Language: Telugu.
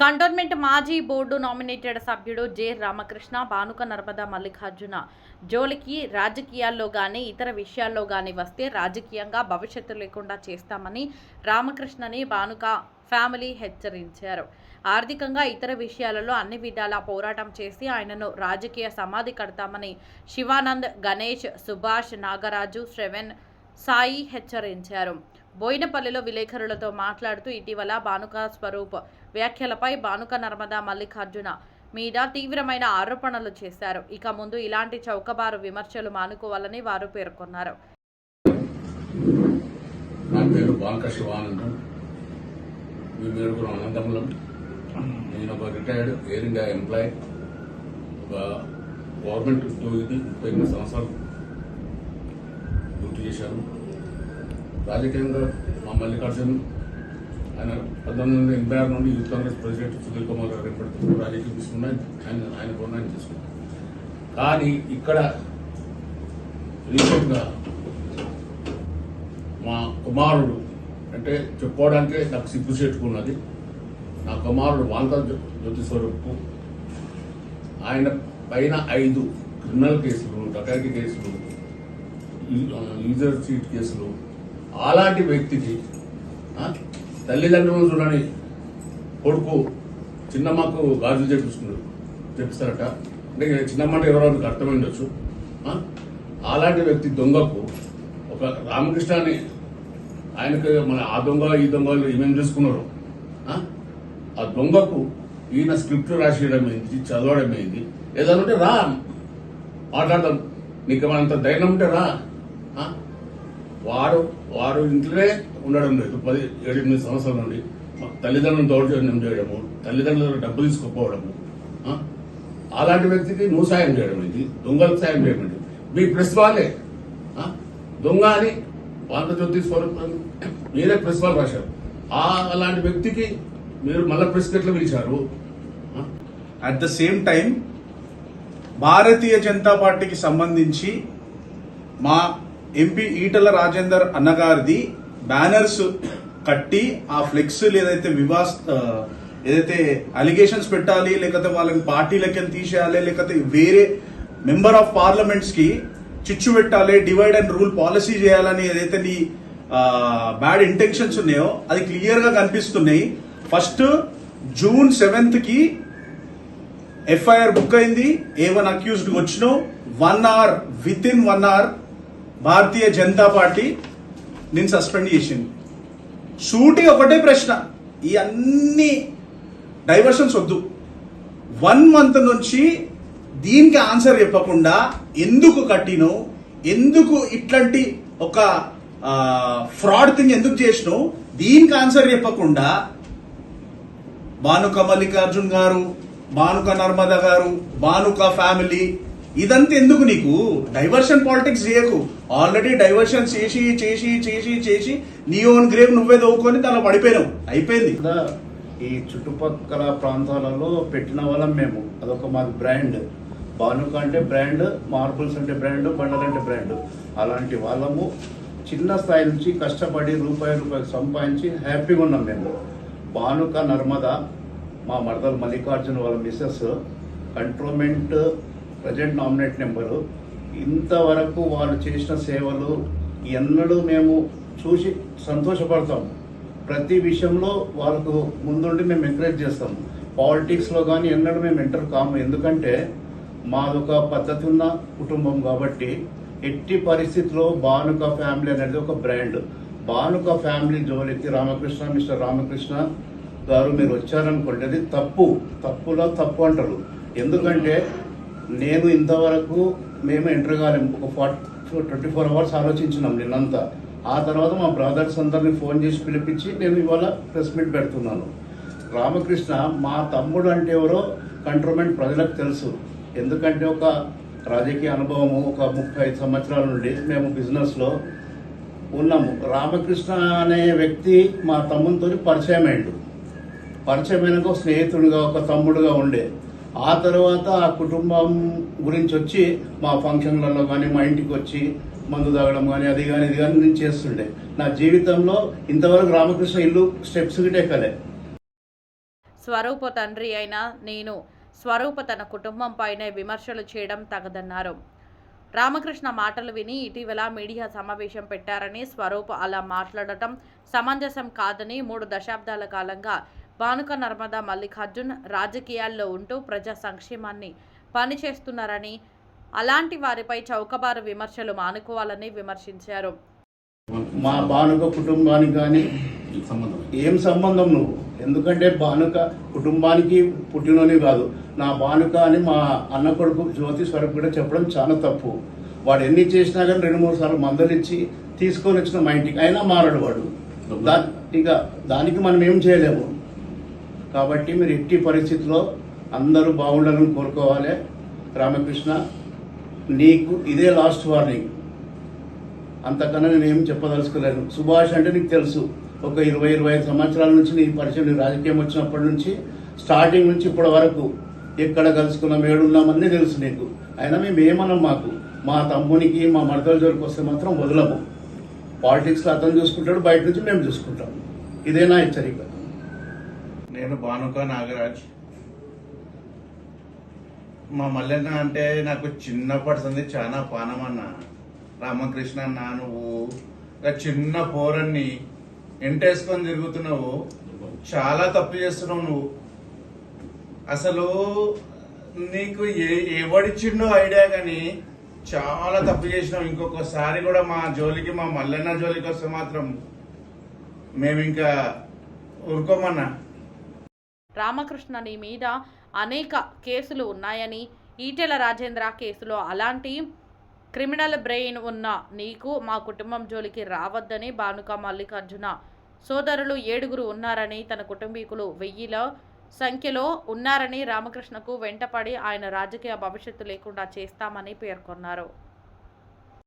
కంటోన్మెంట్ మాజీ బోర్డు నామినేటెడ్ సభ్యుడు జె రామకృష్ణ బానుక నర్మదా మల్లికార్జున జోలికి రాజకీయాల్లో గానీ ఇతర విషయాల్లో గానీ వస్తే రాజకీయంగా భవిష్యత్తు లేకుండా చేస్తామని రామకృష్ణని బానుక ఫ్యామిలీ హెచ్చరించారు. ఆర్థికంగా ఇతర విషయాలలో అన్ని విధాలా పోరాటం చేసి ఆయనను రాజకీయ సమాధి కడతామని శివానంద్, గణేష్, సుభాష్, నాగరాజు, శ్రవణ్, సాయి హెచ్చరించారు. బోయినపల్లిలో విలేకరులతో మాట్లాడుతూ ఇటీవల బానుక స్వరూప్ వ్యాఖ్యలపై బానుక నర్మదా మల్లికార్జున మీద తీవ్రమైన ఆరోపణలు చేశారు. ఇక ముందు ఇలాంటి చౌకబారు విమర్శలు మానుకోవాలని వారు పేర్కొన్నారు. నా పేరు బానుక శివానందం. మీ మేరకు అనంతములం. నేను ఒక రిటైర్డ్ ఎయిర్ ఇండియా ఎంప్లాయీ, ఒక గవర్నమెంట్ ఉద్యోగిని. 38 సంవత్సరాలు డ్యూటీ చేశాను. రాజకీయంగా మా మల్లికార్జున్ ఆయన 1986 నుండి యూత్ కాంగ్రెస్ ప్రెసిడెంట్ సునీల్ కుమార్ గారు ఏర్పడుతూ రాజకీయం తీసుకున్నా ఆయన కూడా తీసుకున్నాను. కానీ ఇక్కడ రీసెంట్గా మా కుమారుడు అంటే చెప్పుకోవడానికే నాకు సిగ్గు చేట్టుకున్నది. నా కుమారుడు వాంతా జ్యోతి స్వరూప్ ఆయన పైన 5 క్రిమినల్ కేసులు, డకాయితీ కేసులు, యూజర్ సీట్ కేసులు. అలాంటి వ్యక్తికి తల్లిదండ్రులను చూడని కొడుకు చిన్నమ్మకు గాజులు చెప్పిస్తారట. అంటే చిన్నమ్మ అంటే ఎవరో అర్థమై ఉండొచ్చు. అలాంటి వ్యక్తి దొంగకు ఒక రామకృష్ణని ఆయనకు మన ఆ దొంగ ఈ దొంగలు ఏమేమి చేసుకున్నారు. ఆ దొంగకు ఈయన స్క్రిప్ట్ రాసేయడం ఏంటి, చదవడం ఏంటి, ఏదైనా ఉంటే రా మాట్లాడతాం, నీకు ఏమంత ధైర్యం ఉంటే రా. వారు ఇంట్లోనే ఉండడం లేదు 17-8 సంవత్సరాల నుండి. తల్లిదండ్రులను దౌర్జన్యం చేయడము, తల్లిదండ్రుల డబ్బు తీసుకుపోవడము. అలాంటి వ్యక్తికి నువ్వు సాయం చేయడం ఏంటి, దొంగలకు సాయం చేయడం ఏంటి? మీ ప్రెస్ వాళ్ళే దొంగ అని వాంత జ్యోతి స్వరూప్ మీరే ప్రెస్ వాళ్ళు రాశారు. అలాంటి వ్యక్తికి మీరు మళ్ళీ ప్రెస్ ఎట్లా పిలిచారు? At the same time Bharatiya Janata పార్టీకి సంబంధించి మా ఎంపీ ఈటల రాజేందర్ అన్నగారిది బ్యానర్స్ కట్టి ఆ ఫ్లెక్స్ ఏదైతే అలిగేషన్స్ పెట్టాలి, లేకపోతే వాళ్ళకి పార్టీలకి తీసేయాలి, లేకపోతే వేరే మెంబర్ ఆఫ్ పార్లమెంట్స్ కి చిచ్చు పెట్టాలి, డివైడ్ అండ్ రూల్ పాలసీ చేయాలని ఏదైతే నీ బ్యాడ్ ఇంటెన్షన్స్ ఉన్నాయో అది క్లియర్ గా కనిపిస్తున్నాయి. ఫస్ట్ జూన్ 7th కి ఎఫ్ఐఆర్ బుక్ అయింది. A1 అక్యూజ్డ్ వచ్చిన 1 hour with in 1 hour Bharatiya Janata party నేను సస్పెండ్ చేసింది. సూటి ఒకటే ప్రశ్న, ఈ అన్ని డైవర్షన్స్ వద్దు. 1 month నుంచి దీనికి ఆన్సర్ చెప్పకుండా ఎందుకు కట్టినో, ఎందుకు ఇట్లాంటి ఒక ఫ్రాడ్ థింగ్ ఎందుకు చేసినో దీనికి ఆన్సర్ చెప్పకుండా బానుక మల్లికార్జున్ గారు, బానుక నర్మదా గారు, బానుక ఫ్యామిలీ ఇదంతా ఎందుకు? నీకు డైవర్షన్ పాలిటిక్స్ చేయకు. ఆల్రెడీ డైవర్షన్ చేసి చేసి చేసి చేసి నీ ఓన్ గ్రేవ్ నువ్వే దవ్వుకొని దానిలో పడిపోయినావు, అయిపోయింది. ఈ చుట్టుపక్కల ప్రాంతాలలో పెట్టిన వాళ్ళం మేము. అదొక మాది బ్రాండ్. బానుక అంటే బ్రాండ్, మార్బుల్స్ అంటే బ్రాండ్, బండలు అంటే బ్రాండ్. అలాంటి వాళ్ళము చిన్న స్థాయి నుంచి కష్టపడి రూపాయి సంపాదించి హ్యాపీగా ఉన్నాం మేము. బానుక నర్మదా మా మరదలు మల్లికార్జున వాళ్ళ మిస్సెస్, కంట్రోన్మెంట్ ప్రజెంట్ నామినేట్ నెంబరు. ఇంతవరకు వాళ్ళు చేసిన సేవలు ఎన్నడూ మేము చూసి సంతోషపడతాం. ప్రతి విషయంలో వాళ్ళకు ముందుండి మేము ఎంకరేజ్ చేస్తాం. పాలిటిక్స్లో కానీ ఎన్నడూ మేము ఎంటర్ కాము. ఎందుకంటే మాదొక పద్ధతి ఉన్న కుటుంబం కాబట్టి ఎట్టి పరిస్థితిలో బానుక ఫ్యామిలీ అనేది ఒక బ్రాండ్. బానుక ఫ్యామిలీ జోలికి మిస్టర్ రామకృష్ణ గారు మీరు వచ్చారనుకోండి, అది తప్పులో తప్పు అంటారు. ఎందుకంటే నేను ఇంతవరకు మేము ఎంటర్ కాలేము. ఒక 24 hours ఆలోచించినాం నిన్నంతా. ఆ తర్వాత మా బ్రదర్స్ అందరినీ ఫోన్ చేసి పిలిపించి నేను ఇవాళ ప్రెస్ మీట్ పెడుతున్నాను. రామకృష్ణ మా తమ్ముడు అంటే ఎవరో కంట్రోన్మెంట్ ప్రజలకు తెలుసు. ఎందుకంటే ఒక రాజకీయ అనుభవము, ఒక 35 సంవత్సరాల నుండి మేము బిజినెస్లో ఉన్నాము. రామకృష్ణ అనే వ్యక్తి మా తమ్మునితో పరిచయమైనగా స్నేహితుడిగా, ఒక తమ్ముడుగా ఉండే. ఆ తర్వాత ఆ కుటుంబం గురించి వచ్చి మా ఫంక్షన్లలో కానీ మా ఇంటికి వచ్చి మందు తాగడం కానీ అది కానీ ఇది కానీ నేను చేస్తుండే. నా జీవితంలో ఇంతవరకు రామకృష్ణ ఇల్లు స్టెప్స్ గిట్టే ఎక్కలే. స్వరూప తండ్రి అయిన నేను స్వరూప తన కుటుంబంపైనే విమర్శలు చేయడం తగదన్నారు. రామకృష్ణ మాటలు విని ఇటీవల మీడియా సమావేశం పెట్టారని, స్వరూప్ అలా మాట్లాడటం సమంజసం కాదని, 3 దశాబ్దాల కాలంగా భానుక నర్మదా మల్లికార్జున్ రాజకీయాల్లో ఉంటూ ప్రజా సంక్షేమాన్ని పనిచేస్తున్నారని, అలాంటి వారిపై చౌకబారు విమర్శలు మానుకోవాలని విమర్శించారు. మా భానుక కుటుంబానికి కానీ సంబంధం ఏం సంబంధం నువ్వు? ఎందుకంటే భానుక కుటుంబానికి పుట్టినోని కాదు, నా భానుక అని మా అన్న కొడుకు జ్యోతి స్వరూప్ కూడా చెప్పడం చాలా తప్పు. వాడు ఎన్ని చేసినా కానీ 2-3 సార్లు మందలిచ్చి తీసుకొని వచ్చిన మా ఇంటికి, అయినా మారడు వాడు. ఇక దానికి మనం ఏం చేయలేము. కాబట్టి మీరు ఎట్టి పరిస్థితిలో అందరూ బాగుండాలని కోరుకోవాలి. రామకృష్ణ, నీకు ఇదే లాస్ట్ వార్నింగ్, అంతకన్నా నేను ఏం చెప్పదలుచుకోలేను. సుభాష్ అంటే నీకు తెలుసు, ఒక 20-25 సంవత్సరాల నుంచి నీ పరిచయం, నీ రాజకీయం వచ్చినప్పటి నుంచి స్టార్టింగ్ నుంచి ఇప్పటి వరకు ఎక్కడ కలుసుకున్నాం, ఏడున్నామన్నీ తెలుసు నీకు. అయినా మేము ఏమన్నాం, మాకు మా తమ్మునికి మా మడతల జోలికి వస్తే మాత్రం వదలము. పాలిటిక్స్లో అతను చూసుకుంటాడు, బయట నుంచి మేము చూసుకుంటాం. ఇదే నా హెచ్చరిక. నేను భానుక నాగరాజ్. మా మల్లెన్న అంటే నాకు చిన్నప్పటి సంది చాలా పానమన్న. రామకృష్ణ అన్న, నువ్వు ఒక చిన్న పోరన్ని ఎంటేసుకొని తిరుగుతున్నావు, చాలా తప్పు చేస్తున్నావు నువ్వు. అసలు నీకు ఎవడిచ్చిండో ఐడియా కానీ చాలా తప్పు చేసినావు. ఇంకొకసారి కూడా మా జోలికి, మా మల్లెన్న జోలికి వస్తే మాత్రం మేము ఇంకా ఊరుకోమన్నా. రామకృష్ణని మీద అనేక కేసులు ఉన్నాయని, ఈటెల రాజేంద్ర కేసులో అలాంటి క్రిమినల్ బ్రెయిన్ ఉన్న నీకు మా కుటుంబం జోలికి రావద్దని, భానుక మల్లికార్జున సోదరులు 7 ఉన్నారని, తన కుటుంబీకులు 1000 సంఖ్యలో ఉన్నారని, రామకృష్ణకు వెంటపడి ఆయన రాజకీయ భవిష్యత్తు లేకుండా చేస్తామని పేర్కొన్నారు.